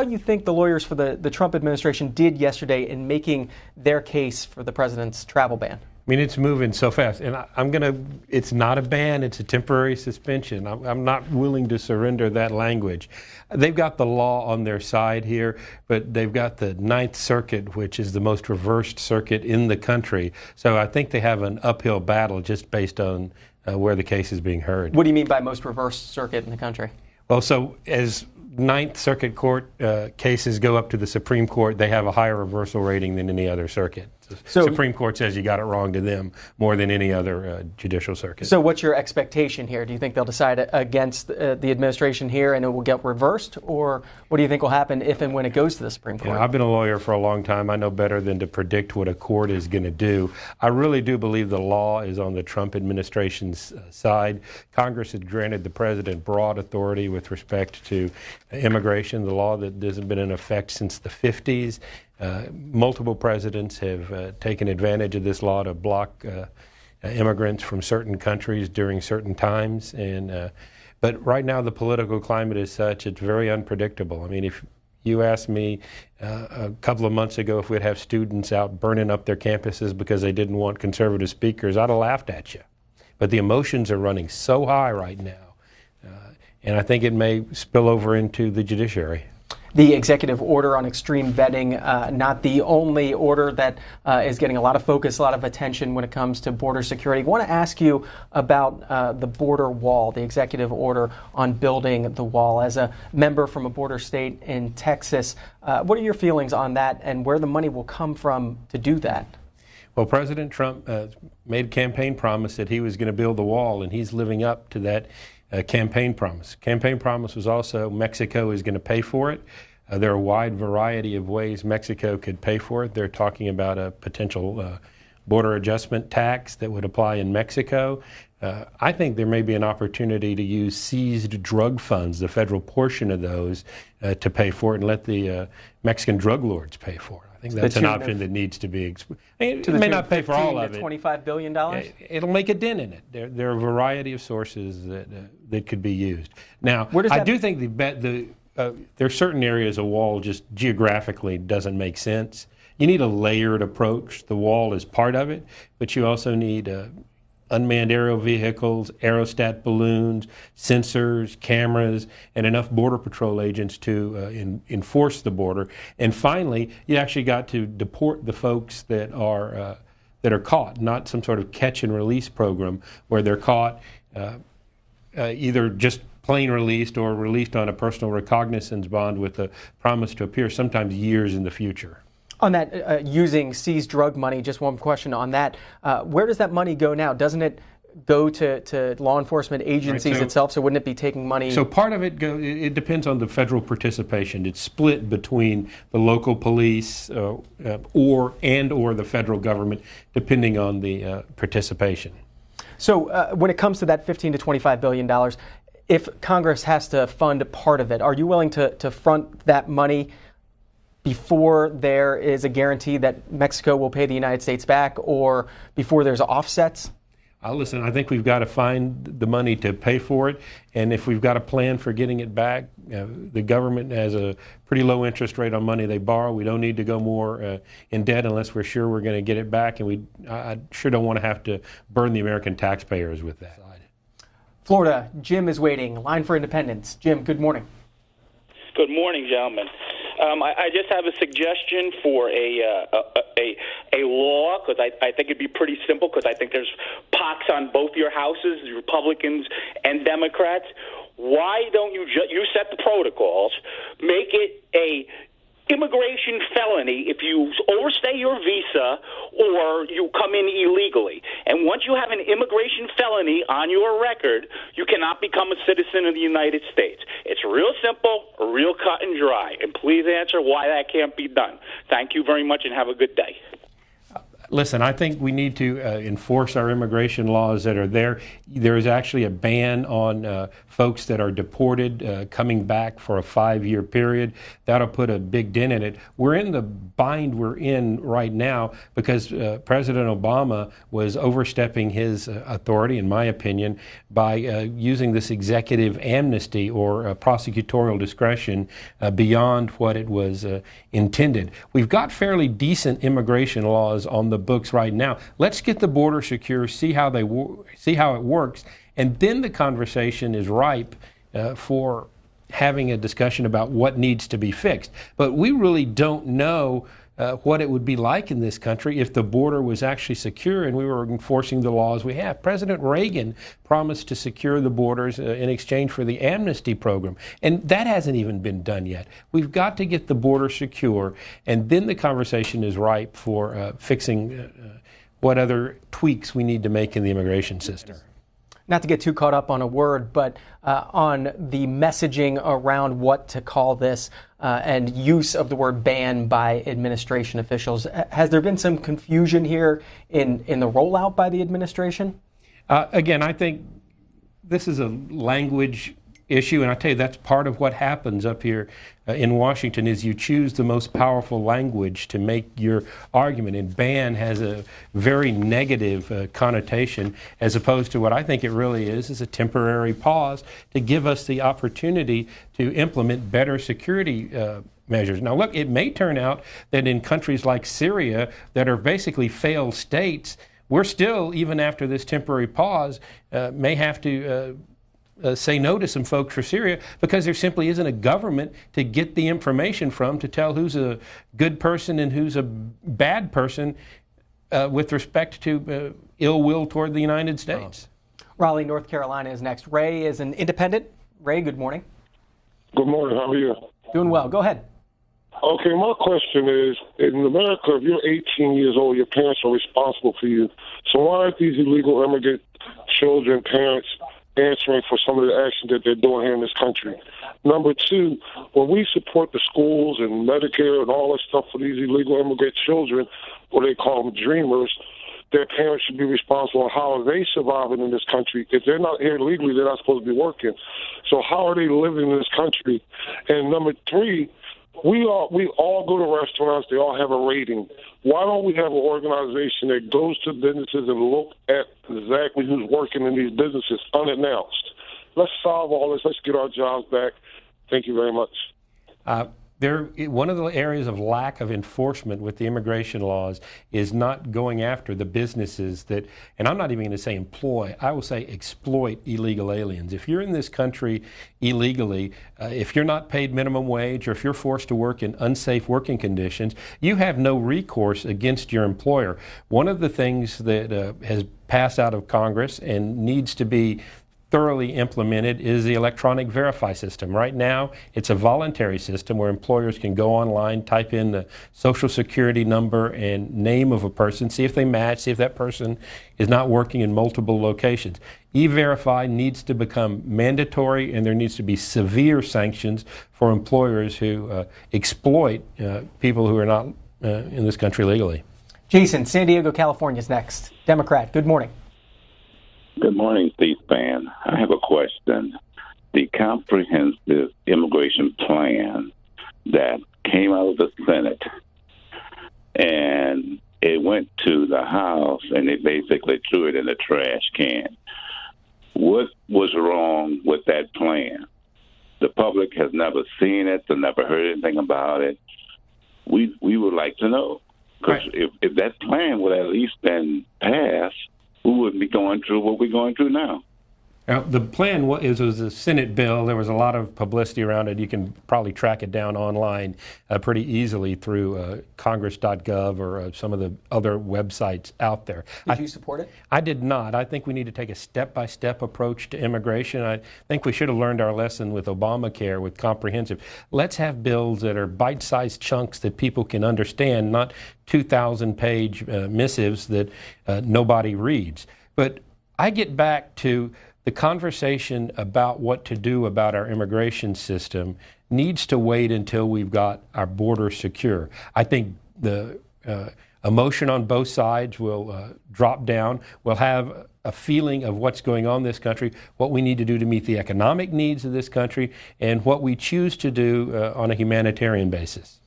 How do you think the lawyers for the Trump administration did yesterday in making their case for the president's travel ban? I mean, it's moving so fast, and it's not a ban, it's a temporary suspension. I'm not willing to surrender that language. They've got the law on their side here, but they've got the Ninth Circuit, which is the most reversed circuit in the country. So I think they have an uphill battle just based on where the case is being heard. What do you mean by most reversed circuit in the country? Well, so as Ninth Circuit Court cases go up to the Supreme Court, they have a higher reversal rating than any other circuit. So Supreme Court says you got it wrong to them more than any other judicial circuit. So what's your expectation here? Do you think they'll decide against the administration here and it will get reversed? Or what do you think will happen if and when it goes to the Supreme Court? Yeah, I've been a lawyer for a long time. I know better than to predict what a court is going to do. I really do believe the law is on the Trump administration's side. Congress has granted the president broad authority with respect to immigration, the law that hasn't been in effect since the 50s. Multiple presidents have taken advantage of this law to block immigrants from certain countries during certain times. But right now the political climate is such, it's very unpredictable. I mean, if you asked me a couple of months ago if we'd have students out burning up their campuses because they didn't want conservative speakers, I'd have laughed at you. But the emotions are running so high right now, and I think it may spill over into the judiciary. The executive order on extreme vetting, not the only order that is getting a lot of focus, a lot of attention when it comes to border security. I want to ask you about the border wall, the executive order on building the wall. As a member from a border state in Texas, what are your feelings on that and where the money will come from to do that? Well, President Trump made a campaign promise that he was going to build the wall, and he's living up to that campaign promise. Campaign promise was also Mexico is going to pay for it. There are a wide variety of ways Mexico could pay for it. They're talking about a potential border adjustment tax that would apply in Mexico. I think there may be an opportunity to use seized drug funds, the federal portion of those, to pay for it and let the Mexican drug lords pay for it. I think that's an option that needs to be it may not pay for all of it. $25 billion? It'll make a dent in it. There are a variety of sources that could be used. Now, I do think there are certain areas a wall just geographically doesn't make sense. You need a layered approach. The wall is part of it, but you also need unmanned aerial vehicles, aerostat balloons, sensors, cameras, and enough Border Patrol agents to enforce the border. And finally, you actually got to deport the folks that are caught, not some sort of catch and release program where they're caught either just plain released or released on a personal recognizance bond with a promise to appear sometimes years in the future. On that, using seized drug money, just one question on that. Where does that money go now? Doesn't it go to law enforcement agencies itself? So wouldn't it be taking money? So part of it it depends on the federal participation. It's split between the local police or the federal government, depending on the participation. So when it comes to that $15 to $25 billion, if Congress has to fund part of it, are you willing to front that money before there is a guarantee that Mexico will pay the United States back or before there's offsets? Listen, I think we've got to find the money to pay for it. And if we've got a plan for getting it back, the government has a pretty low interest rate on money they borrow. We don't need to go more in debt unless we're sure we're going to get it back. And I sure don't want to have to burn the American taxpayers with that. Florida, Jim is waiting. Line for Independence. Jim, good morning. Good morning, gentlemen. I just have a suggestion for a law, because I think it'd be pretty simple, because I think there's pox on both your houses, Republicans and Democrats. Why don't you set the protocols, make it a immigration felony if you overstay your visa or you come in illegally. And once you have an immigration felony on your record, you cannot become a citizen of the United States. It's real simple, real cut and dry. And please answer why that can't be done. Thank you very much and have a good day. Listen, I think we need to enforce our immigration laws that are there. There is actually a ban on folks that are deported coming back for a 5-year period. That'll put a big dent in it. We're in the bind we're in right now because President Obama was overstepping his authority, in my opinion, by using this executive amnesty or prosecutorial discretion beyond what it was intended. We've got fairly decent immigration laws on the books right now. Let's get the border secure, see how it works, and then the conversation is ripe for having a discussion about what needs to be fixed. But we really don't know what it would be like in this country if the border was actually secure and we were enforcing the laws we have. President Reagan promised to secure the borders in exchange for the amnesty program, and that hasn't even been done yet. We've got to get the border secure, and then the conversation is ripe for fixing what other tweaks we need to make in the immigration system. Not to get too caught up on a word, but on the messaging around what to call this and use of the word ban by administration officials. Has there been some confusion here in the rollout by the administration? Again, I think this is a language issue, and I tell you, that's part of what happens up here in Washington is you choose the most powerful language to make your argument, and ban has a very negative connotation as opposed to what I think it really is a temporary pause to give us the opportunity to implement better security measures. Now look, it may turn out that in countries like Syria that are basically failed states, we're still, even after this temporary pause, may have to say no to some folks for Syria because there simply isn't a government to get the information from to tell who's a good person and who's a bad person with respect to ill will toward the United States. Raleigh, North Carolina is next. Ray is an independent. Ray, good morning. Good morning. How are you? Doing well. Go ahead. Okay, my question is, in America, if you're 18 years old, your parents are responsible for you. So why aren't these illegal immigrant children, parents, answering for some of the actions that they're doing here in this country? Number two, when we support the schools and Medicare and all that stuff for these illegal immigrant children, or they call them dreamers, their parents should be responsible for how are they surviving in this country. If they're not here legally, they're not supposed to be working. So how are they living in this country? And number three, we all go to restaurants. They all have a rating. Why don't we have an organization that goes to businesses and look at exactly who's working in these businesses unannounced? Let's solve all this. Let's get our jobs back. Thank you very much. One of the areas of lack of enforcement with the immigration laws is not going after the businesses that, and I'm not even going to say employ, I will say exploit illegal aliens. If you're in this country illegally, if you're not paid minimum wage or if you're forced to work in unsafe working conditions, you have no recourse against your employer. One of the things that has passed out of Congress and needs to be thoroughly implemented is the electronic verify system. Right now, it's a voluntary system where employers can go online, type in the social security number and name of a person, see if they match, see if that person is not working in multiple locations. E-Verify needs to become mandatory, and there needs to be severe sanctions for employers who exploit people who are not in this country legally. Jason, San Diego, California is next. Democrat, good morning. Good morning, CSPAN. I have a question. The comprehensive immigration plan that came out of the Senate and it went to the House and they basically threw it in the trash can. What was wrong with that plan? The public has never seen it, they never heard anything about it. We would like to know. Because if that plan would at least been passed, we wouldn't be going through what we're going through now. Now, the plan was a Senate bill. There was a lot of publicity around it. You can probably track it down online pretty easily through congress.gov or some of the other websites out there. Did you support it? I did not. I think we need to take a step-by-step approach to immigration. I think we should have learned our lesson with Obamacare, with comprehensive. Let's have bills that are bite-sized chunks that people can understand, not 2,000-page missives that nobody reads. But I get back to the conversation about what to do about our immigration system needs to wait until we've got our border secure. I think the emotion on both sides will drop down. We'll have a feeling of what's going on in this country, what we need to do to meet the economic needs of this country, and what we choose to do on a humanitarian basis.